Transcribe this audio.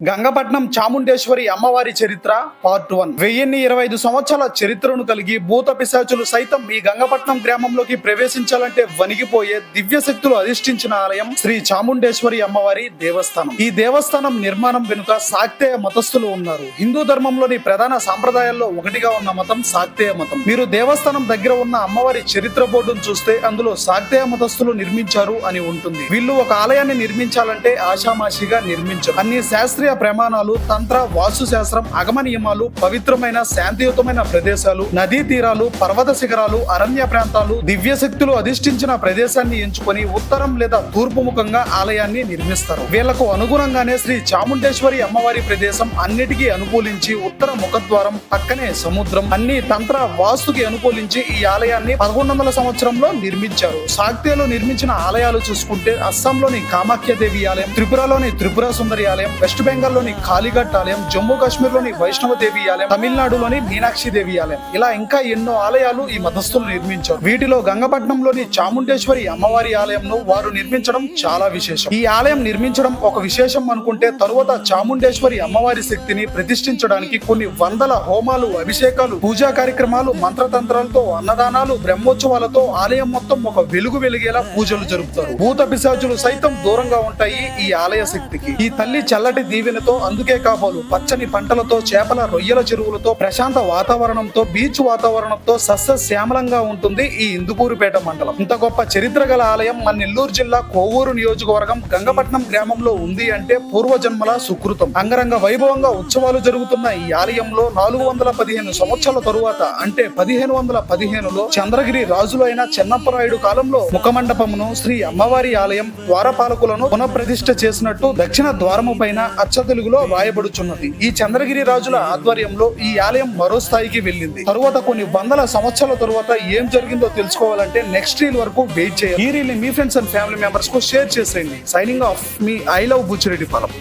గంగపట్నం చాముండేశ్వరి అమ్మవారి చరిత్ర పార్ట్ 1. 1025 సంవత్సరాల చరిత్రను కలిగి భూత పిశాచులు సైతం ఈ గంగపట్నం గ్రామంలోకి ప్రవేశించాలంటే వణిగిపోయే దివ్య శక్తులు అధిష్ఠించిన ఆలయం శ్రీ చాముండేశ్వరి అమ్మవారి దేవస్థానం. ఈ దేవస్థానం నిర్మాణం వెనుక శాక్తేయ మతస్థులు ఉన్నారు. హిందూ ధర్మంలోని ప్రధాన సాంప్రదాయాల్లో ఒకటిగా ఉన్న మతం శాక్తేయ మతం. మీరు దేవస్థానం దగ్గర ఉన్న అమ్మవారి చరిత్ర బోర్డును చూస్తే అందులో శాక్తేయ మతస్థులు నిర్మించారు అని ఉంటుంది. వీళ్ళు ఒక ఆలయాన్ని నిర్మించాలంటే ఆషామాషిగా నిర్మించారు. అన్ని శాస్త్రీయ ప్రమాణాలు, తంత్ర, వాస్తు శాస్త్రం, అగమ నియమాలు, పవిత్రమైన శాంతియుతమైన ప్రదేశాలు, నదీ తీరాలు, పర్వత శిఖరాలు, అరణ్య ప్రాంతాలు, దివ్య శక్తులు అధిష్ఠించిన ప్రదేశాన్ని ఎంచుకొని ఉత్తరం లేదా తూర్పు ముఖంగా ఆలయాన్ని నిర్మిస్తారు. వీళ్లకు అనుగుణంగానే శ్రీ చాముండేశ్వరి అమ్మవారి ప్రదేశం అన్నిటికీ అనుకూలించి ఉత్తర ముఖద్వారం పక్కనే సముద్రం, అన్ని తంత్ర వాస్తుకి అనుకూలించి ఈ ఆలయాన్ని 1100 సంవత్సరంలో నిర్మించారు. శాక్తేయులు నిర్మించిన ఆలయాలు చూసుకుంటే అస్సాంలోని కామాఖ్య దేవి ఆలయం, త్రిపురలోని త్రిపుర సుందరి ఆలయం, వెస్ట్ బెంగాల్లోని కాళీఘట్ ఆలయం, జమ్మూ కాశ్మీర్లోని వైష్ణవ దేవి ఆలయం, తమిళనాడులోని మీనాక్షి దేవి ఆలయం, ఇలా ఇంకా ఎన్నో ఆలయాలు ఈ మతస్థులు నిర్మించారు. వీటిలో గంగపట్నంలోని చాముండేశ్వరి అమ్మవారి ఆలయంను వారు నిర్మించడం చాలా విశేషం. ఈ ఆలయం నిర్మించడం ఒక విశేషం అనుకుంటే తరువాత చాముండేశ్వరి అమ్మవారి శక్తిని ప్రతిష్ఠించడానికి కొన్ని వందల హోమాలు, అభిషేకాలు, పూజా కార్యక్రమాలు, మంత్రతంత్రాలతో, అన్నదానాలు, బ్రహ్మోత్సవాలతో ఆలయం మొత్తం ఒక వెలుగు వెలిగేలా పూజలు జరుపుతారు. భూత పిశాచులు సైతం దూరంగా ఉంటాయి ఈ ఆలయ శక్తికి. ఈ తల్లి చల్లటి దీవెనతో, అందుకే కాబోలు పచ్చని పంటలతో, చేపల రొయ్యల చెరువులతో, ప్రశాంత వాతావరణంతో, బీచ్ వాతావరణంతో సస్య శ్యామలంగా ఉంటుంది ఈ ఇందుకూరుపేట మండలం. ఇంత గొప్ప చరిత్ర గల ఆలయం మన నెల్లూరు జిల్లా కోవూరు నియోజకవర్గం గంగపట్నం గ్రామంలో ఉంది అంటే పూర్వజన్మల సుకృతం. అంగరంగ వైభవంగా ఉత్సవాలు జరుగుతున్న ఈ ఆలయంలో 415 సంవత్సరాల తరువాత అంటే 1515లో చంద్రగిరి రాజులు అయిన చెన్నప్పరాయుడు కాలంలో ముఖమండపమును, శ్రీ అమ్మవారి ఆలయం ద్వారపాలకులను పునఃప్రతిష్ఠ చేసినట్టు దక్షిణ ద్వారము పైన అచ్చ తెలుగులో రాయబడుచున్నది. ఈ చంద్రగిరి రాజుల ఆధ్వర్యంలో ఈ ఆలయం మరో స్థాయికి వెళ్ళింది. తరువాత కొన్ని వందల సంవత్సరాల తరువాత ఏం జరిగిందో తెలుసుకోవాలంటే నెక్స్ట్ రీల్ వరకు వెయిట్ చేయాలి. ఈ రీల్ ని మీ ఫ్రెండ్స్ అండ్ ఫ్యామిలీ మెంబర్స్ కు షేర్ చేసేయండి. సైనింగ్ ఆఫ్, మీ ఐ లవ్ బుచ్చిరెడ్డిపాలెం.